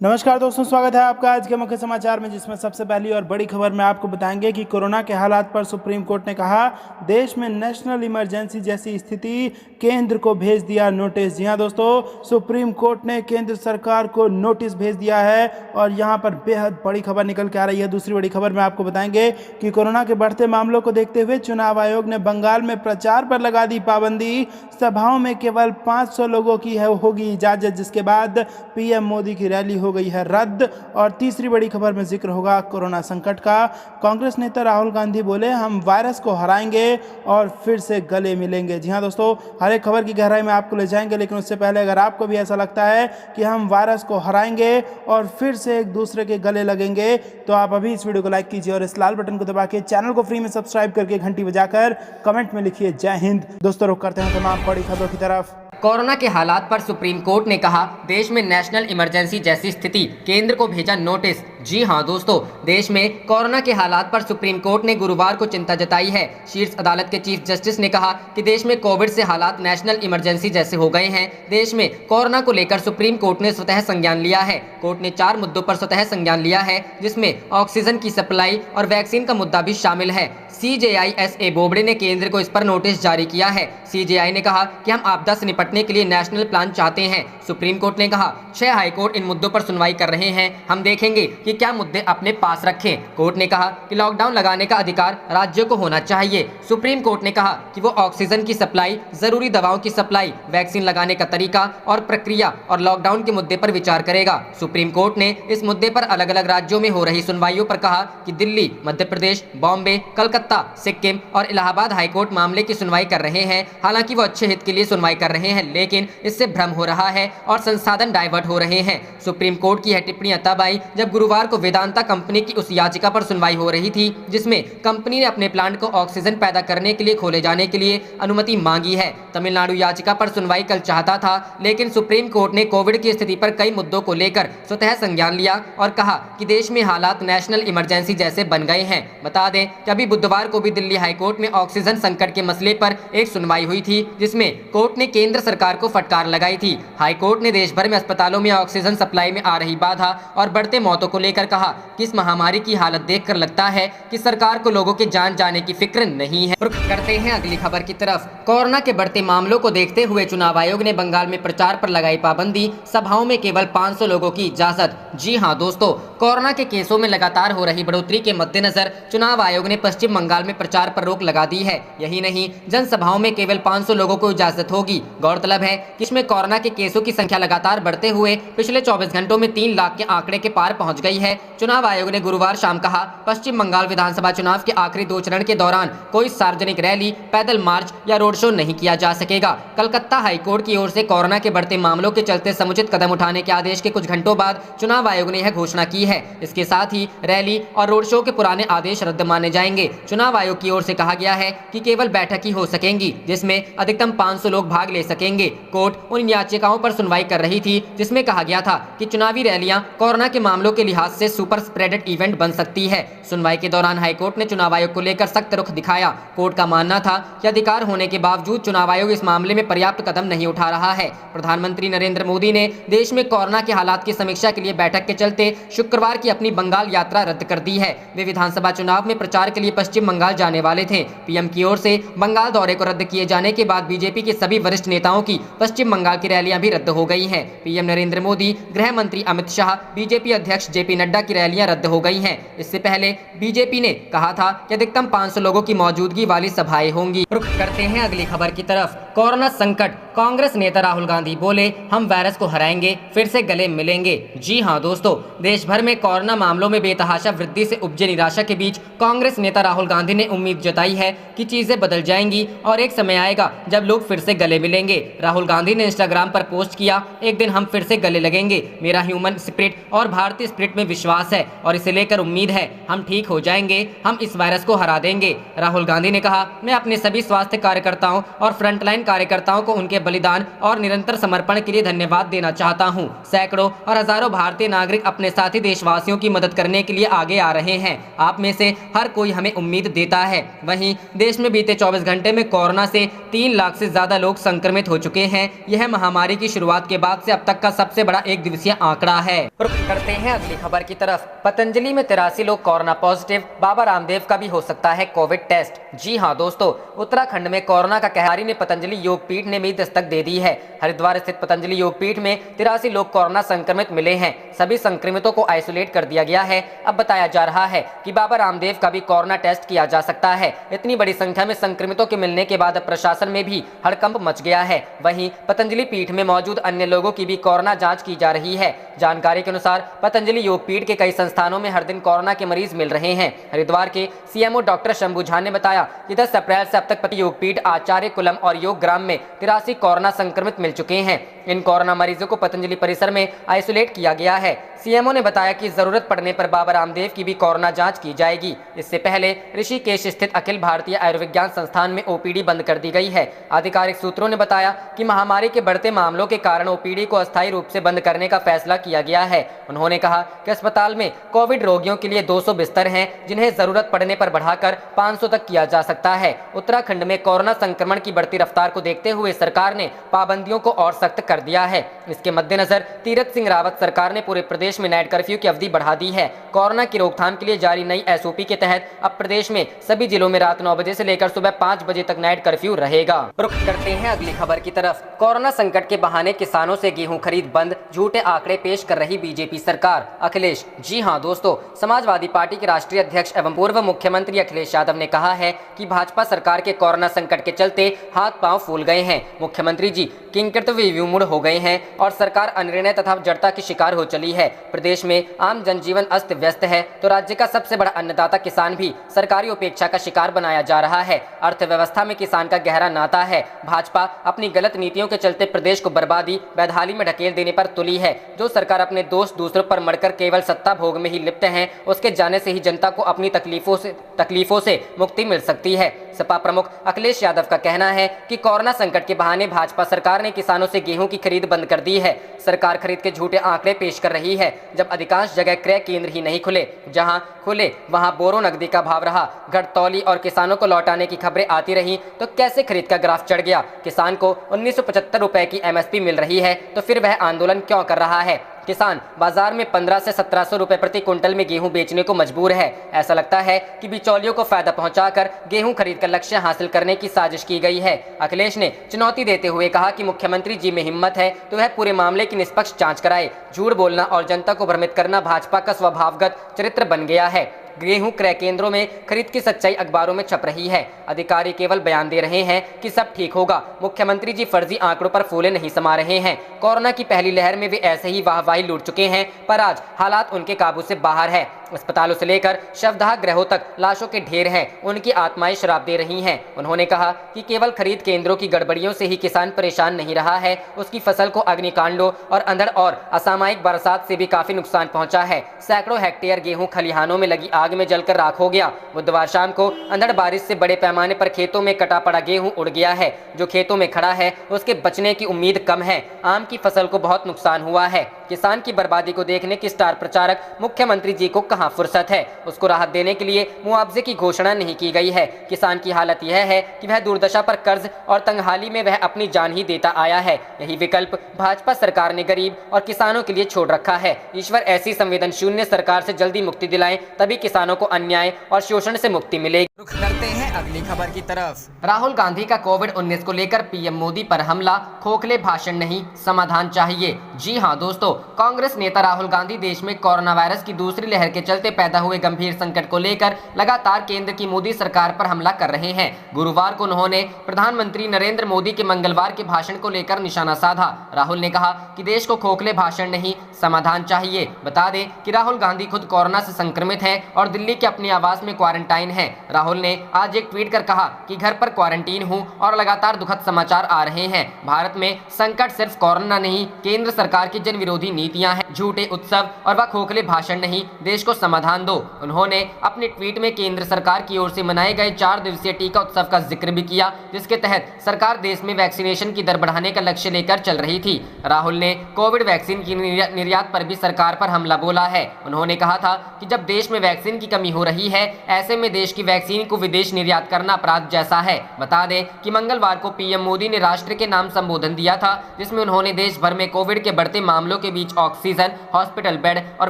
नमस्कार दोस्तों, स्वागत है आपका आज के मुख्य समाचार में, जिसमें सबसे पहली और बड़ी खबर में आपको बताएंगे कि कोरोना के हालात पर सुप्रीम कोर्ट ने कहा देश में नेशनल इमरजेंसी जैसी स्थिति, केंद्र को भेज दिया नोटिस। जी हां दोस्तों, सुप्रीम कोर्ट ने केंद्र सरकार को नोटिस भेज दिया है और यहां पर बेहद बड़ी खबर निकल के आ रही है। दूसरी बड़ी खबर में आपको बताएंगे कि कोरोना के बढ़ते मामलों को देखते हुए चुनाव आयोग ने बंगाल में प्रचार पर लगा दी पाबंदी। सभाओं में केवल 500 लोगों की होगी इजाजत, जिसके बाद पीएम मोदी की रैली हो गई है रद्द। और तीसरी बड़ी खबर में जिक्र होगा कोरोना संकट का। कांग्रेस नेता राहुल गांधी बोले हम वायरस को हराएंगे और फिर से गले मिलेंगे। जी हां दोस्तों, हर एक खबर की गहराई में आपको ले जाएंगे, लेकिन उससे पहले अगर आपको भी ऐसा लगता है कि हम वायरस को हराएंगे और फिर से एक दूसरे के गले लगेंगे, तो आप अभी इस वीडियो को लाइक कीजिए और इस लाल बटन को दबा के चैनल को फ्री में सब्सक्राइब करके घंटी बजाकर कमेंट में लिखिए जय हिंद। दोस्तों, रुक करते हैं तमाम बड़ी खबरों की तरफ। कोरोना के हालात पर सुप्रीम कोर्ट ने कहा देश में नेशनल इमरजेंसी जैसी स्थिति, केंद्र को भेजा नोटिस। जी हां दोस्तों, देश में कोरोना के हालात पर सुप्रीम कोर्ट ने गुरुवार को चिंता जताई है। शीर्ष अदालत के चीफ जस्टिस ने कहा कि देश में कोविड से हालात नेशनल इमरजेंसी जैसे हो गए हैं। देश में कोरोना को लेकर सुप्रीम कोर्ट ने स्वतः संज्ञान लिया है। कोर्ट ने 4 मुद्दों पर स्वतः संज्ञान लिया है, जिसमें ऑक्सीजन की सप्लाई और वैक्सीन का मुद्दा भी शामिल है। CJISA बोबडे ने केंद्र को इस पर नोटिस जारी किया है। CJI ने कहा कि हम आपदा से निपटने के लिए नेशनल प्लान चाहते हैं। सुप्रीम कोर्ट ने कहा 6 हाईकोर्ट इन मुद्दों पर सुनवाई कर रहे हैं, हम देखेंगे कि क्या मुद्दे अपने पास रखें। कोर्ट ने कहा कि लॉकडाउन लगाने का अधिकार राज्यों को होना चाहिए। सुप्रीम कोर्ट ने कहा कि वो ऑक्सीजन की सप्लाई, जरूरी दवाओं की सप्लाई, वैक्सीन लगाने का तरीका और प्रक्रिया और लॉकडाउन के मुद्दे पर विचार करेगा। सुप्रीम कोर्ट ने इस मुद्दे पर अलग अलग राज्यों में हो रही सुनवाइयों पर कहा कि दिल्ली, मध्य प्रदेश, बॉम्बे, कलकत्ता, सिक्किम और इलाहाबाद हाईकोर्ट मामले की सुनवाई कर रहे हैं। हालांकि वो अच्छे हित के लिए सुनवाई कर रहे हैं, लेकिन इससे भ्रम हो रहा है और संसाधन डाइवर्ट हो रहे हैं। सुप्रीम कोर्ट की यह टिप्पणियां तब आई जब गुरुवार को वेदांता कंपनी की उस याचिका पर सुनवाई हो रही थी, जिसमें कंपनी ने अपने प्लांट को ऑक्सीजन पैदा करने के लिए खोले जाने के लिए अनुमति मांगी है। तमिलनाडु याचिका पर सुनवाई कल चाहता था, लेकिन सुप्रीम कोर्ट ने कोविड की स्थिति पर कई मुद्दों को लेकर स्वतः संज्ञान लिया और कहा कि देश में हालात नेशनल इमरजेंसी जैसे बन गए हैं। बता दें कि अभी बुधवार को भी दिल्ली हाईकोर्ट में ऑक्सीजन संकट के मसले पर एक सुनवाई हुई थी, जिसमें कोर्ट ने केंद्र सरकार को फटकार लगाई थी। हाईकोर्ट ने देश भर में अस्पतालों में ऑक्सीजन सप्लाई में आ रही बाधा और बढ़ते मौतों को लेकर कहा कि इस महामारी की हालत देखकर लगता है कि सरकार को लोगों के जान जाने की फिक्र नहीं है। रुख करते हैं अगली खबर की तरफ। कोरोना के बढ़ते मामलों को देखते हुए चुनाव आयोग ने बंगाल में प्रचार पर लगाई पाबंदी। सभाओं में केवल 500 लोगों की इजाजत। जी हां दोस्तों, कोरोना के केसों में लगातार हो रही बढ़ोतरी के मद्देनजर चुनाव आयोग ने पश्चिम बंगाल में प्रचार पर रोक लगा दी है। यही नहीं, जनसभाओं में केवल 500 लोगों को इजाजत होगी। गौरतलब है कि इसमें कोरोना के केसों की संख्या लगातार बढ़ते हुए पिछले 24 घंटों में 3 लाख के आंकड़े के पार पहुंच गई है। चुनाव आयोग ने गुरुवार शाम कहा पश्चिम बंगाल विधानसभा चुनाव के आखिरी 2 चरण के दौरान कोई सार्वजनिक रैली, पैदल मार्च या रोड शो नहीं किया जा सकेगा। कलकत्ता हाईकोर्ट की ओर से कोरोना के बढ़ते मामलों के चलते समुचित कदम उठाने के आदेश के कुछ घंटों बाद चुनाव आयोग ने यह घोषणा की है। इसके साथ ही रैली और रोड शो के पुराने आदेश रद्द माने जाएंगे। चुनाव आयोग की ओर से कहा गया है कि केवल बैठक ही हो सकेंगी, जिसमें अधिकतम 500 लोग भाग ले सकेंगे। कोर्ट उन याचिकाओं पर सुनवाई कर रही थी जिसमें कहा गया था कि चुनावी रैलियां कोरोना के मामलों के लिहाज से सुपर स्प्रेडेड इवेंट बन सकती है। सुनवाई के दौरान हाईकोर्ट ने चुनाव आयोग को लेकर सख्त रुख दिखाया। कोर्ट का मानना था कि अधिकार होने के बावजूद चुनाव आयोग इस मामले में पर्याप्त कदम नहीं उठा रहा है। प्रधानमंत्री नरेंद्र मोदी ने देश में कोरोना के हालात की समीक्षा के लिए बैठक के चलते शुक्रवार की अपनी बंगाल यात्रा रद्द कर दी है। वे विधानसभा चुनाव में प्रचार के लिए पश्चिम बंगाल जाने वाले थे। पीएम की ओर से बंगाल दौरे को रद्द किए जाने के बाद बीजेपी के सभी वरिष्ठ नेताओं की पश्चिम बंगाल की रैलियां भी रद्द हो गई हैं। पीएम नरेंद्र मोदी, गृह मंत्री अमित शाह, बीजेपी अध्यक्ष जेपी नड्डा की रैलियां रद्द हो गई हैं। इससे पहले बीजेपी ने कहा था कि अधिकतम 500 लोगों की मौजूदगी वाली सभाएं होंगी। रुख करते हैं अगली खबर की तरफ। कोरोना संकट, कांग्रेस नेता राहुल गांधी बोले हम वायरस को हराएंगे, फिर से गले मिलेंगे। जी हां दोस्तों, देश भर में कोरोना मामलों में बेतहाशा वृद्धि से उपजे निराशा के बीच कांग्रेस नेता राहुल गांधी ने उम्मीद जताई है कि चीजें बदल जाएंगी और एक समय आएगा जब लोग फिर से गले मिलेंगे। राहुल गांधी ने इंस्टाग्राम पर पोस्ट किया, एक दिन हम फिर से गले लगेंगे। मेरा ह्यूमन स्पिरिट और भारतीय स्पिरिट में विश्वास है और इसे लेकर उम्मीद है हम ठीक हो जाएंगे, हम इस वायरस को हरा देंगे। राहुल गांधी ने कहा मैं अपने सभी स्वास्थ्य कार्यकर्ताओं और फ्रंटलाइन कार्यकर्ताओं को उनके बलिदान और निरंतर समर्पण के लिए धन्यवाद देना चाहता हूं। सैकड़ों और हजारों भारतीय नागरिक अपने साथी देशवासियों की मदद करने के लिए आगे आ रहे हैं। आप में से हर कोई हमें उम्मीद देता है। वहीं देश में बीते 24 घंटे में कोरोना से 3 लाख से ज्यादा लोग संक्रमित हो चुके हैं। यह महामारी की शुरुआत के बाद से अब तक का सबसे बड़ा एक दिवसीय आंकड़ा है। रुख करते हैं अगली खबर की तरफ। पतंजलि में 83 लोग कोरोना पॉजिटिव, बाबा रामदेव का भी हो सकता है कोविड टेस्ट। जी हां दोस्तों, उत्तराखंड में कोरोना का कहर ने पतंजलि योग पीठ ने भी दस्तक दे दी है। हरिद्वार स्थित पतंजलि योग पीठ में 83 लोग कोरोना संक्रमित मिले हैं। सभी संक्रमितों को आइसोलेट कर दिया गया है। अब बताया जा रहा है कि बाबा रामदेव का भी कोरोना टेस्ट किया जा सकता है। इतनी बड़ी संख्या में संक्रमितों के मिलने के बाद प्रशासन में भी हड़कंप मच गया है। वहीं पतंजलि पीठ में मौजूद अन्य लोगों की भी कोरोना जांच की जा रही है। जानकारी के अनुसार पतंजलि योग पीठ के कई संस्थानों में हर दिन कोरोना के मरीज मिल रहे हैं। हरिद्वार के सीएमओ डॉक्टर शंभू झा ने बताया कि 10 अप्रैल से अब तक योग पीठ, आचार्य कुलम और योग ग्राम में 83 कोरोना संक्रमित मिल चुके हैं। इन कोरोना मरीजों को पतंजलि परिसर में आइसोलेट किया गया है। सीएमओ ने बताया कि जरूरत पड़ने पर बाबा रामदेव की भी कोरोना जांच की जाएगी। इससे पहले ऋषिकेश स्थित अखिल भारतीय आयुर्विज्ञान संस्थान में ओपीडी बंद कर दी गई है। आधिकारिक सूत्रों ने बताया कि महामारी के बढ़ते मामलों के कारण ओपीडी को अस्थायी रूप से बंद करने का फैसला किया गया है। उन्होंने कहा कि अस्पताल में कोविड रोगियों के लिए 200 बिस्तर हैं, जिन्हें जरूरत पड़ने पर बढ़ाकर 500 तक किया जा सकता है। उत्तराखंड में कोरोना संक्रमण की बढ़ती रफ्तार को देखते हुए सरकार ने पाबंदियों को और सख्त कर दिया है। इसके मद्देनजर तीरथ सिंह रावत सरकार ने पूरे प्रदेश में नाइट कर्फ्यू की अवधि बढ़ा दी है। कोरोना की रोकथाम के लिए जारी नई एसओपी के तहत अब प्रदेश में सभी जिलों में रात 9 बजे से लेकर सुबह 5 बजे तक नाइट कर्फ्यू रहेगा। रुख करते हैं अगली खबर की तरफ। कोरोना संकट के बहाने किसानों से गेहूं खरीद बंद, झूठे आंकड़े पेश कर रही बीजेपी सरकार। अखिलेश, जी हां दोस्तों, समाजवादी पार्टी के राष्ट्रीय अध्यक्ष एवं पूर्व मुख्यमंत्री अखिलेश यादव ने कहा है कि भाजपा सरकार के कोरोना संकट के चलते हाथ पांव फूल गए हैं। मुख्यमंत्री जी किंकृतव्य विमूढ़ हो गए हैं और सरकार अनिर्णय तथा जड़ता की शिकार हो चली है। प्रदेश में आम जनजीवन अस्त व्यस्त है तो राज्य का सबसे बड़ा अन्नदाता किसान भी सरकारी उपेक्षा का शिकार बनाया जा रहा है। अर्थव्यवस्था में किसान का गहरा नाता है। भाजपा अपनी गलत नीतियों के चलते प्रदेश को बर्बादी, बेदहाली में ढकेल देने पर तुली है। जो सरकार अपने दोस्त दूसरों पर मरकर केवल सत्ता भोग में ही लिप्त है, उसके जाने से ही जनता को अपनी तकलीफों से मुक्ति मिल सकती है। सपा प्रमुख अखिलेश यादव का कहना है कि कोरोना संकट के बहाने भाजपा सरकार ने किसानों से गेहूं की खरीद बंद कर दी है। सरकार खरीद के झूठे आंकड़े पेश कर रही है। जब अधिकांश जगह क्रय केंद्र ही नहीं खुले, जहां खुले वहां बोरो नकदी का भाव रहा, घटतौली और किसानों को लौटाने की खबरें आती रही, तो कैसे खरीद का ग्राफ चढ़ गया। किसान को 1975 रुपए की एमएसपी मिल रही है तो फिर वह आंदोलन क्यों कर रहा है। किसान बाजार में 1500 से 1700 रुपए प्रति क्विंटल में गेहूं बेचने को मजबूर है। ऐसा लगता है कि बिचौलियों को फायदा पहुंचाकर गेहूं खरीद कर लक्ष्य हासिल करने की साजिश की गई है। अखिलेश ने चुनौती देते हुए कहा कि मुख्यमंत्री जी में हिम्मत है तो वह पूरे मामले की निष्पक्ष जांच कराए। झूठ बोलना और जनता को भ्रमित करना भाजपा का स्वभावगत चरित्र बन गया है। गेहूं क्रय केंद्रों में खरीद की सच्चाई अखबारों में छप रही है। अधिकारी केवल बयान दे रहे हैं कि सब ठीक होगा। मुख्यमंत्री जी फर्जी आंकड़ों पर फूले नहीं समा रहे हैं। कोरोना की पहली लहर में वे ऐसे ही वाहवाही लूट चुके हैं, पर आज हालात उनके काबू से बाहर है। अस्पतालों से लेकर शवदाह गृहों तक लाशों के ढेर हैं। उनकी आत्माएं शराब दे रही हैं। उन्होंने कहा कि केवल खरीद केंद्रों की गड़बड़ियों से ही किसान परेशान नहीं रहा है, उसकी फसल को अग्निकांडों और अंधड़ और असामयिक बरसात से भी काफी नुकसान पहुंचा है। सैकड़ों हेक्टेयर गेहूं खलिहानों में लगी आग में जलकर राख हो गया। बुधवार शाम को अंधड़ बारिश से बड़े पैमाने पर खेतों में कटा पड़ा गेहूं उड़ गया है। जो खेतों में खड़ा है उसके बचने की उम्मीद कम है। आम की फसल को बहुत नुकसान हुआ है। किसान की बर्बादी को देखने की स्टार प्रचारक मुख्यमंत्री जी को कहां फुर्सत है। उसको राहत देने के लिए मुआवजे की घोषणा नहीं की गई है। किसान की हालत यह है कि वह दुर्दशा पर कर्ज और तंगहाली में वह अपनी जान ही देता आया है। यही विकल्प भाजपा सरकार ने गरीब और किसानों के लिए छोड़ रखा है। ईश्वर ऐसी संवेदन शून्य सरकार से जल्दी मुक्ति दिलाएं, तभी किसानों को अन्याय और शोषण से मुक्ति मिलेगी। रुख करते हैं अगली खबर की तरफ। राहुल गांधी का कोविड-19 को लेकर पीएम मोदी पर हमला, खोखले भाषण नहीं, समाधान चाहिए। जी हां दोस्तों, कांग्रेस नेता राहुल गांधी देश में कोरोना वायरस की दूसरी लहर के चलते पैदा हुए गंभीर संकट को लेकर लगातार केंद्र की मोदी सरकार पर हमला कर रहे हैं। गुरुवार को उन्होंने प्रधानमंत्री नरेंद्र मोदी के मंगलवार के भाषण को लेकर निशाना साधा। राहुल ने कहा कि देश को खोखले भाषण नहीं, समाधान चाहिए। बता दें कि राहुल गांधी खुद कोरोना से संक्रमित हैं और दिल्ली के अपने आवास में क्वारंटाइन हैं। राहुल ने आज एक ट्वीट कर कहा कि घर पर क्वारंटीन हूं और लगातार दुखद समाचार आ रहे हैं। भारत में संकट सिर्फ कोरोना नहीं, केंद्र सरकार की जन विरोधी विरोधी नीतियां हैं, झूठे उत्सव और वह खोखले भाषण नहीं, देश को समाधान दो। उन्होंने अपने ट्वीट में केंद्र सरकार की ओर से मनाए गए 4 दिवसीय टीका उत्सव का जिक्र भी किया, जिसके तहत सरकार देश में वैक्सीनेशन की दर बढ़ाने का लक्ष्य लेकर चल रही थी। राहुल ने कोविड वैक्सीन की निर्यात पर भी सरकार पर हमला बोला है। उन्होंने कहा था कि जब देश में वैक्सीन की कमी हो रही है, ऐसे में देश की वैक्सीन को विदेश निर्यात करना अपराध जैसा है। बता दें कि मंगलवार को पीएम मोदी ने राष्ट्र के नाम संबोधन दिया था, जिसमें उन्होंने देश भर में कोविड के बढ़ते मामलों के बीच ऑक्सीजन, हॉस्पिटल बेड और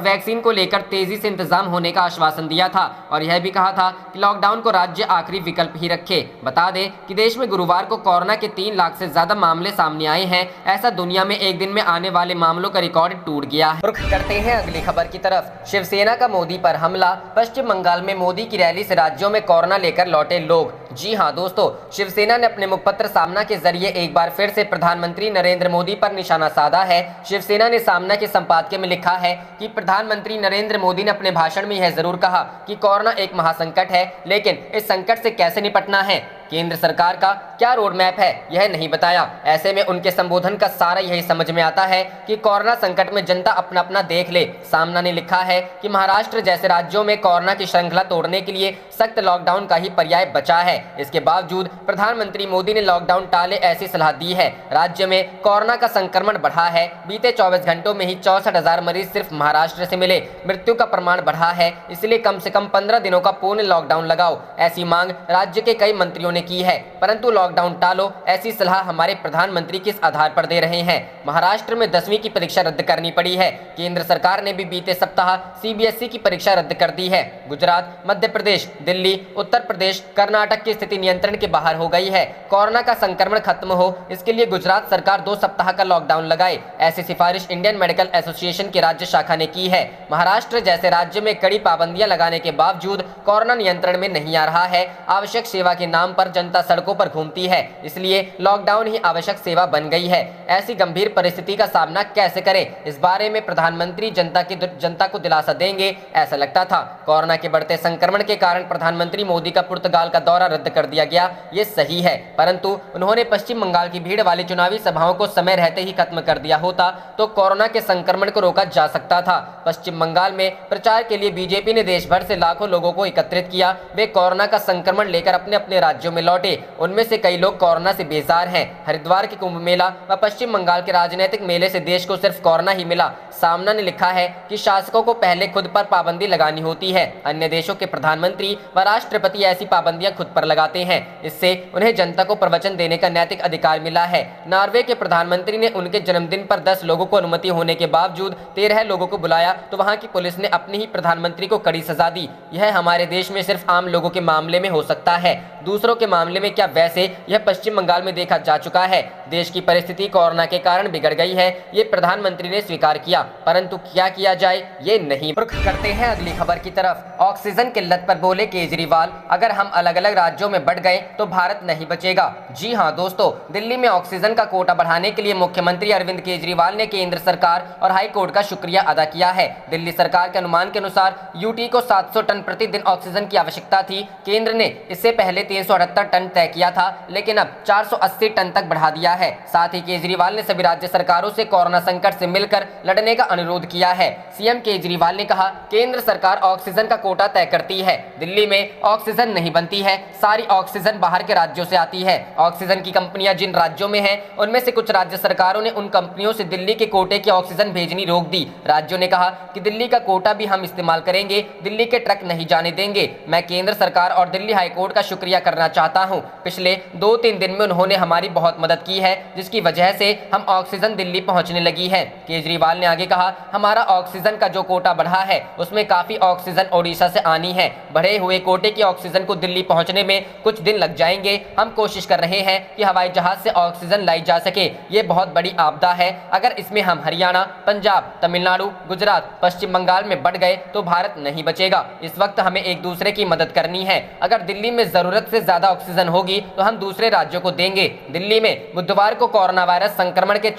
वैक्सीन को लेकर तेजी से इंतजाम होने का आश्वासन दिया था और यह भी कहा था कि लॉकडाउन को राज्य आखिरी विकल्प ही रखे। बता दें कि देश में गुरुवार को कोरोना के 3 लाख से ज्यादा मामले सामने आए हैं। ऐसा दुनिया में एक दिन में आने वाले मामलों का रिकॉर्ड टूट गया है। रुख करते हैं अगली खबर की तरफ। शिवसेना का मोदी पर हमला। पश्चिम बंगाल में मोदी की रैली से राज्यों में कोरोना लेकर लौटे लोग। जी हां दोस्तों, शिवसेना ने अपने मुखपत्र सामना के जरिए एक बार फिर से प्रधानमंत्री नरेंद्र मोदी पर निशाना साधा है। शिवसेना ने सामना के संपादकीय में लिखा है कि प्रधानमंत्री नरेंद्र मोदी ने अपने भाषण में यह जरूर कहा कि कोरोना एक महासंकट है, लेकिन इस संकट से कैसे निपटना है, केंद्र सरकार का क्या रोड मैप है, यह नहीं बताया। ऐसे में उनके संबोधन का सारा यही समझ में आता है कि कोरोना संकट में जनता अपना अपना देख ले। सामना ने लिखा है कि महाराष्ट्र जैसे राज्यों में कोरोना की श्रृंखला तोड़ने के लिए सख्त लॉकडाउन का ही पर्याय बचा है। इसके बावजूद प्रधानमंत्री मोदी ने लॉकडाउन टाले ऐसी सलाह दी है। राज्य में कोरोना का संक्रमण बढ़ा है। बीते 24 घंटों में ही 64,000 मरीज सिर्फ महाराष्ट्र से मिले। मृत्यु का प्रमाण बढ़ा है, इसलिए कम से कम 15 दिनों का पूर्ण लॉकडाउन लगाओ, ऐसी मांग राज्य के कई मंत्रियों ने की है। परंतु लॉकडाउन टालो ऐसी सलाह हमारे प्रधानमंत्री किस आधार पर दे रहे हैं। महाराष्ट्र में 10वीं की परीक्षा रद्द करनी पड़ी है। केंद्र सरकार ने भी बीते सप्ताह सीबीएसई की परीक्षा रद्द कर दी है। गुजरात, मध्य प्रदेश, दिल्ली, उत्तर प्रदेश, कर्नाटक की स्थिति नियंत्रण के बाहर हो गई है। कोरोना का संक्रमण खत्म हो, इसके लिए गुजरात सरकार 2 सप्ताह का लॉकडाउन लगाए, ऐसी सिफारिश इंडियन मेडिकल एसोसिएशन की राज्य शाखा ने की है। महाराष्ट्र जैसे राज्य में कड़ी पाबंदियां लगाने के बावजूद कोरोना नियंत्रण में नहीं आ रहा है। आवश्यक सेवा के नाम पर जनता सड़कों पर घूमती है, इसलिए लॉकडाउन ही आवश्यक सेवा बन गई है। ऐसी गंभीर परिस्थिति का सामना कैसे करें, इस बारे में प्रधानमंत्री जनता को दिलासा देंगे, ऐसा लगता था। कोरोना के बढ़ते संक्रमण के कारण प्रधानमंत्री मोदी का पुर्तगाल का दौरा रद्द कर दिया गया, ये सही है, परंतु उन्होंने पश्चिम बंगाल की भीड़ वाली चुनावी सभाओं को समय रहते ही खत्म कर दिया होता तो कोरोना के संक्रमण को रोका जा सकता था। पश्चिम बंगाल में प्रचार के लिए बीजेपी ने देश भर से लाखों लोगों को एकत्रित किया। वे कोरोना का संक्रमण लेकर अपने अपने राज्यों में लौटे। उनमें से कई लोग कोरोना से बेजार हैं। हरिद्वार के कुंभ मेला व पश्चिम बंगाल के राजनीतिक मेले से देश को सिर्फ कोरोना ही मिला। सामना ने लिखा है कि शासकों को पहले खुद पर पाबंदी लगानी होती है। अन्य देशों के प्रधानमंत्री व राष्ट्रपति ऐसी पाबंदियां खुद पर लगाते हैं। इससे उन्हें जनता को प्रवचन देने का नैतिक अधिकार मिला है। नॉर्वे के प्रधानमंत्री ने उनके जन्मदिन पर 10 लोगों को अनुमति होने के बावजूद 13 लोगों को बुलाया तो वहां की पुलिस ने अपने ही प्रधानमंत्री को कड़ी सजा दी। यह हमारे देश में सिर्फ आम लोगों के मामले में हो सकता है, दूसरों के मामले में क्या? वैसे यह पश्चिम बंगाल में देखा जा चुका है। देश की परिस्थिति कोरोना के कारण बिगड़ गई है, ये प्रधानमंत्री ने स्वीकार किया, परंतु क्या किया जाए ये नहीं। रुख करते हैं अगली खबर की तरफ। ऑक्सीजन किल्लत पर बोले केजरीवाल, अगर हम अलग अलग राज्यों में बढ़ गए तो भारत नहीं बचेगा। जी हां दोस्तों, दिल्ली में ऑक्सीजन का कोटा बढ़ाने के लिए मुख्यमंत्री अरविंद केजरीवाल ने केंद्र सरकार और हाई कोर्ट का शुक्रिया अदा किया है। दिल्ली सरकार के अनुमान के अनुसार यूटी को 700 टन प्रतिदिन ऑक्सीजन की आवश्यकता थी। केंद्र ने इससे पहले 378 टन तय किया था, लेकिन अब 480 टन तक बढ़ा दिया है। साथ ही केजरीवाल ने सभी राज्य सरकारों से कोरोना संकट से मिलकर लड़ने का अनुरोध किया है। सीएम केजरीवाल ने कहा, केंद्र सरकार ऑक्सीजन का कोटा तय करती है, दिल्ली में ऑक्सीजन नहीं बनती है, सारी ऑक्सीजन बाहर के राज्यों से आती है। ऑक्सीजन की कंपनियां जिन राज्यों में हैं, उनमें से कुछ राज्य सरकारों ने उन कंपनियों से दिल्ली के कोटे की ऑक्सीजन भेजनी रोक दी। राज्यों ने कहा कि दिल्ली का कोटा भी हम इस्तेमाल करेंगे, दिल्ली के ट्रक नहीं जाने देंगे। मैं केंद्र सरकार और दिल्ली हाईकोर्ट का शुक्रिया करना चाहता हूं। पिछले 2-3 दिन में उन्होंने हमारी बहुत मदद की है, जिसकी वजह से हम ऑक्सीजन दिल्ली पहुंचने लगी है। केजरीवाल ने आगे कहा, हमारा ऑक्सीजन का जो कोटा बढ़ा है उसमें काफी ऑक्सीजन ओडिशा से आनी है। बढ़े हुए कोटे की ऑक्सीजन को दिल्ली पहुंचने में कुछ दिन लग जाएंगे। हम कोशिश कर रहे हैं कि हवाई जहाज से ऑक्सीजन लाई जा सके। ये बहुत बड़ी आपदा है, अगर इसमें हम हरियाणा, पंजाब, तमिलनाडु, गुजरात, पश्चिम बंगाल में बढ़ गए तो भारत नहीं बचेगा। इस वक्त हमें एक दूसरे की मदद करनी है। अगर दिल्ली में जरूरत से ज्यादा ऑक्सीजन होगी तो हम दूसरे राज्यों को देंगे। दिल्ली में बुधवार को कोरोना वायरस संक्रमण के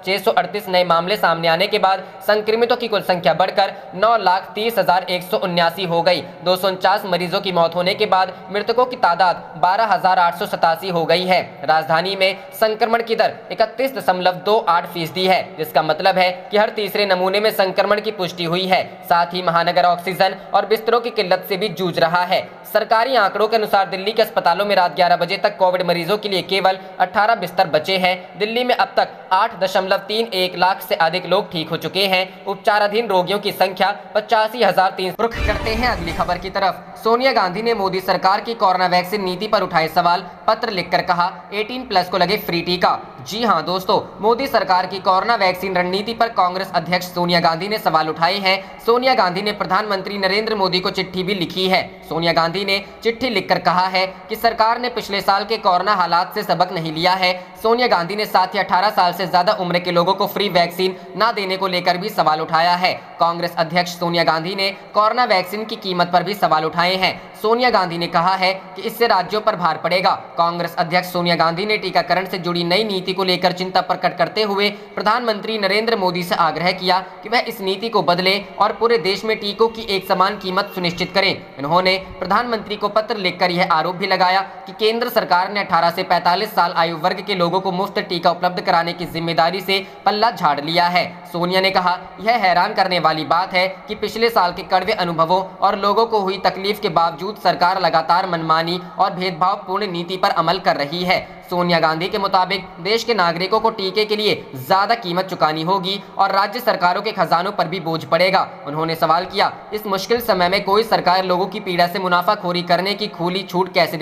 638 नए मामले सामने आने के बाद संक्रमितों की कुल संख्या बढ़कर 9,30,179 हो गई। 249 मरीजों की मौत होने के बाद मृतकों की तादाद 12,887 हो गई है। राजधानी में संक्रमण की दर 31.28% है, जिसका मतलब है कि हर तीसरे नमूने में संक्रमण की पुष्टि हुई है। साथ ही महानगर ऑक्सीजन और बिस्तरों की किल्लत से भी जूझ रहा है। सरकारी आंकड़ों के अनुसार दिल्ली के अस्पतालों में रात 11 बजे तक कोविड मरीजों के लिए केवल 18 बिस्तर बचे हैं। दिल्ली में अब तक 8.31 लाख से अधिक लोग ठीक हो चुके हैं। उपचाराधीन रोगियों की संख्या 85,300। रुख करते हैं अगली खबर की तरफ। सोनिया गांधी ने मोदी सरकार की कोरोना वैक्सीन नीति पर उठाए सवाल, पत्र लिखकर कहा 18+ को लगे फ्री टीका। जी हां दोस्तों, मोदी सरकार की कोरोना वैक्सीन रणनीति पर कांग्रेस अध्यक्ष सोनिया गांधी ने सवाल उठाए हैं। सोनिया गांधी ने प्रधानमंत्री नरेंद्र मोदी को चिट्ठी भी लिखी है। सोनिया गांधी ने चिट्ठी लिखकर कहा है कि सरकार ने पिछले साल के कोरोना हालात से सबक नहीं लिया है। सोनिया गांधी ने साथ ही 18 साल से ज्यादा उम्र के लोगों को फ्री वैक्सीन न देने को लेकर भी सवाल उठाया है। कांग्रेस अध्यक्ष सोनिया गांधी ने कोरोना वैक्सीन की कीमत पर भी सवाल उठाए हैं। सोनिया गांधी ने कहा है कि इससे राज्यों पर भार पड़ेगा। कांग्रेस अध्यक्ष सोनिया गांधी ने टीकाकरण से जुड़ी नई नीति को लेकर चिंता प्रकट करते हुए प्रधानमंत्री नरेंद्र मोदी से आग्रह किया कि वह इस नीति को बदले और पूरे देश में टीकों की एक समान कीमत सुनिश्चित करें। उन्होंने प्रधानमंत्री को पत्र लिखकर यह आरोप भी लगाया कि केंद्र सरकार ने 18 से 45 साल आयु वर्ग के लोगों को मुफ्त टीका उपलब्ध कराने की जिम्मेदारी से पल्ला झाड़ लिया है। सोनिया ने कहा, यह हैरान करने वाली बात है कि पिछले साल के कड़वे अनुभवों और लोगों को हुई तकलीफ के बावजूद सरकार लगातार मनमानी और भेदभावपूर्ण नीति पर अमल कर रही है। सोनिया गांधी के मुताबिक देश के नागरिकों को टीके के लिए ज्यादा कीमत चुकानी होगी और राज्य सरकारों के खजानों पर भी बोझ पड़ेगा। उन्होंने सवाल किया, इस मुश्किल समय में कोई सरकार लोगों की पीड़ा से मुनाफाखोरी करने की खुली छूट कैसे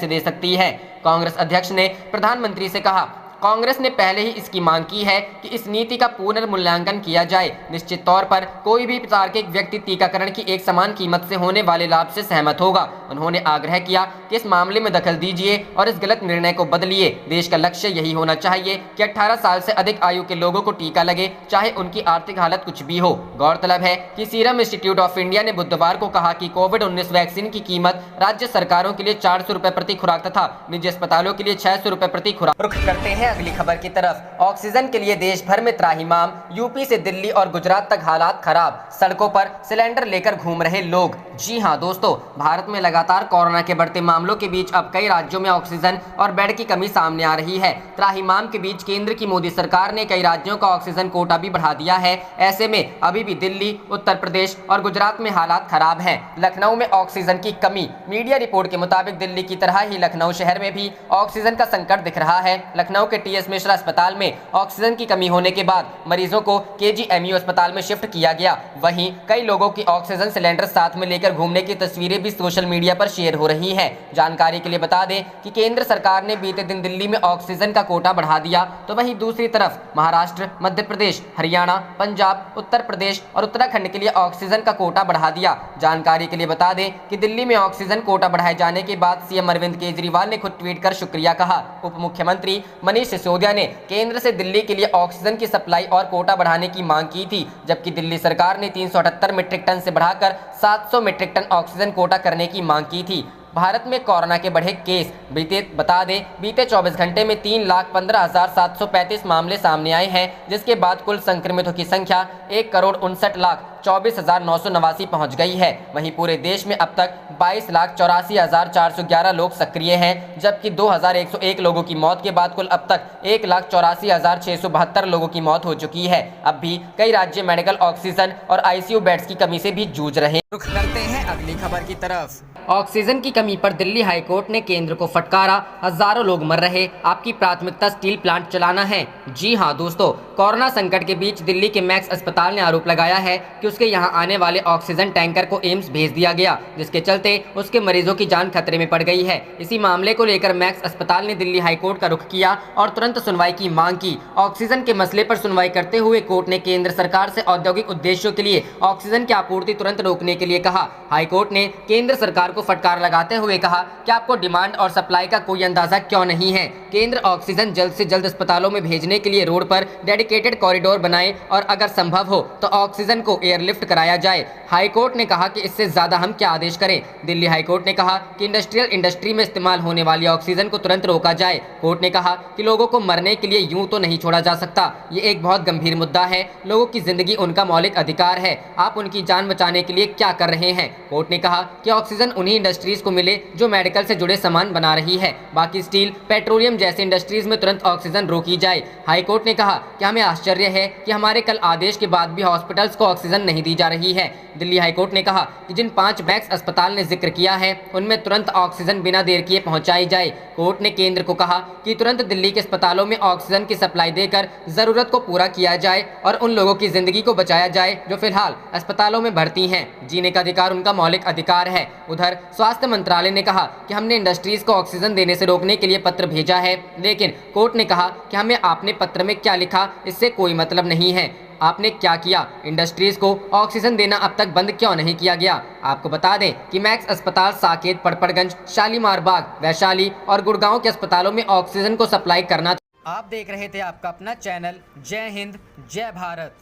दे सकती है। कांग्रेस अध्यक्ष ने प्रधानमंत्री से कहा, कांग्रेस ने पहले ही इसकी मांग की है कि इस नीति का पुनर्मूल्यांकन किया जाए। निश्चित तौर पर कोई भी तार्किक व्यक्ति टीकाकरण की एक समान कीमत से होने वाले लाभ से सहमत होगा। उन्होंने आग्रह किया कि इस मामले में दखल दीजिए और इस गलत निर्णय को बदलिए। देश का लक्ष्य यही होना चाहिए कि 18 साल से अधिक आयु के लोगों को टीका लगे, चाहे उनकी आर्थिक हालत कुछ भी हो। गौरतलब है कि सीरम इंस्टीट्यूट ऑफ इंडिया ने बुधवार को कहा कि कोविड-19 वैक्सीन की कीमत राज्य सरकारों के लिए 400 रुपए प्रति खुराक तथा निजी अस्पतालों के लिए 600 रुपए प्रति खुराक। रुख करते हैं अगली खबर की तरफ। ऑक्सीजन के लिए देश भर में त्राहिमाम। यूपी से दिल्ली और गुजरात तक हालात खराब। सड़कों पर सिलेंडर लेकर घूम रहे लोग। जी हां दोस्तों, भारत में लगातार कोरोना के बढ़ते मामलों के बीच अब कई राज्यों में ऑक्सीजन और बेड की कमी सामने आ रही है। त्राहिमाम के बीच केंद्र की मोदी सरकार ने कई राज्यों का ऑक्सीजन कोटा भी बढ़ा दिया है। ऐसे में अभी भी दिल्ली, उत्तर प्रदेश और गुजरात में हालात खराब हैं। लखनऊ में ऑक्सीजन की कमी। मीडिया रिपोर्ट के मुताबिक दिल्ली की तरह ही लखनऊ शहर में भी ऑक्सीजन का संकट दिख रहा है। लखनऊ के टीएस मिश्रा अस्पताल में ऑक्सीजन की कमी होने के बाद मरीजों को केजीएमयू अस्पताल में शिफ्ट किया गया। वहीं कई लोगों की ऑक्सीजन सिलेंडर साथ में लेकर घूमने की तस्वीरें भी सोशल मीडिया पर शेयर हो रही हैं। जानकारी के लिए बता दें कि केंद्र सरकार ने बीते दिन दिल्ली में ऑक्सीजन का कोटा बढ़ा दिया, तो वहीं दूसरी तरफ महाराष्ट्र, मध्य प्रदेश, हरियाणा, पंजाब, उत्तर प्रदेश और उत्तराखंड के लिए ऑक्सीजन का कोटा बढ़ा दिया। जानकारी के लिए बता दें कि दिल्ली में ऑक्सीजन कोटा बढ़ाए जाने के बाद सीएम अरविंद केजरीवाल ने खुद ट्वीट कर शुक्रिया कहा। उप मुख्यमंत्री मनीष सिसोदिया ने केंद्र से दिल्ली के लिए ऑक्सीजन की सप्लाई और कोटा बढ़ाने की मांग की थी, जबकि दिल्ली सरकार ने 378 मीट्रिक टन से बढ़ाकर 700 मीट्रिक टन ऑक्सीजन कोटा करने की मांग की थी। भारत में कोरोना के बढ़े केस। बीते 24 घंटे में 3,15,735 मामले सामने आए हैं, जिसके बाद कुल संक्रमितों की संख्या 1,59,24,989 पहुंच गई है। वहीं पूरे देश में अब तक 22,84,411 लोग सक्रिय हैं, जबकि 2,101 लोगों की मौत के बाद कुल अब तक 1,84,672 लोगों की मौत हो चुकी है। अब भी कई राज्य मेडिकल ऑक्सीजन और आईसीयू बेड्स की कमी से भी जूझ रहे हैं। रुख करते हैं अगली खबर की तरफ। ऑक्सीजन की कमी पर दिल्ली हाईकोर्ट ने केंद्र को फटकारा, हजारों लोग मर रहे, आपकी प्राथमिकता स्टील प्लांट चलाना है। जी हां दोस्तों, कोरोना संकट के बीच दिल्ली के मैक्स अस्पताल ने आरोप लगाया है कि उसके यहां आने वाले ऑक्सीजन टैंकर को एम्स भेज दिया गया, जिसके चलते उसके मरीजों की जान खतरे में पड़ गई है। इसी मामले को लेकर मैक्स अस्पताल ने दिल्ली हाईकोर्ट का रुख किया और तुरंत सुनवाई की मांग की। ऑक्सीजन के मसले पर सुनवाई करते हुए कोर्ट ने केंद्र सरकार से औद्योगिक उद्देश्यों के लिए ऑक्सीजन की आपूर्ति तुरंत रोकने के लिए कहा। हाईकोर्ट ने केंद्र सरकार को फटकार लगाते हुए कहा कि आपको डिमांड और सप्लाई का कोई अंदाजा क्यों नहीं है। केंद्र ऑक्सीजन जल्द से जल्द अस्पतालों में भेजने के लिए रोड पर डेडिकेटेड कॉरिडोर बनाए और अगर संभव हो तो ऑक्सीजन को एयरलिफ्ट एयरलिफ्ट कराया जाए। हाईकोर्ट ने कहा कि इससे ज्यादा हम क्या आदेश करें। दिल्ली हाईकोर्ट ने कहा कि इंडस्ट्री में इस्तेमाल होने वाली ऑक्सीजन को तुरंत रोका जाए। कोर्ट ने कहा कि लोगों को मरने के लिए यूं तो नहीं छोड़ा जा सकता। ये एक बहुत गंभीर मुद्दा है। लोगों की जिंदगी उनका मौलिक अधिकार है। आप उनकी जान बचाने के लिए क्या कर रहे हैं। कोर्ट ने कहा कि ऑक्सीजन उन्हीं इंडस्ट्रीज को मिले जो मेडिकल से जुड़े सामान बना रही है। बाकी स्टील, पेट्रोलियम जैसे इंडस्ट्रीज में तुरंत ऑक्सीजन रोकी जाए। हाईकोर्ट ने कहा कि हमें आश्चर्य है कि हमारे कल आदेश के बाद भी हॉस्पिटल्स को ऑक्सीजन नहीं दी जा रही है। दिल्ली हाईकोर्ट ने कहा कि जिन 5 मैक्स अस्पताल ने जिक्र किया है उनमें तुरंत ऑक्सीजन बिना देर किए पहुंचाई जाए। कोर्ट ने केंद्र को कहा कि तुरंत दिल्ली के अस्पतालों में ऑक्सीजन की सप्लाई देकर जरूरत को पूरा किया जाए और उन लोगों की जिंदगी को बचाया जाए जो फिलहाल अस्पतालों में भर्ती हैं। जीने का अधिकार उनका मौलिक अधिकार है। उधर स्वास्थ्य मंत्रालय ने कहा कि हमने इंडस्ट्रीज को ऑक्सीजन देने से रोकने के लिए पत्र भेजा है, लेकिन कोर्ट ने कहा कि हमें आपने पत्र में क्या लिखा इससे कोई मतलब नहीं है। आपने क्या किया? इंडस्ट्रीज को ऑक्सीजन देना अब तक बंद क्यों नहीं किया गया? आपको बता दें कि मैक्स अस्पताल साकेत, पड़पड़गंज, शालीमार बाग, वैशाली और गुड़गांव के अस्पतालों में ऑक्सीजन को सप्लाई करना। आप देख रहे थे आपका अपना चैनल जय हिंद जय भारत।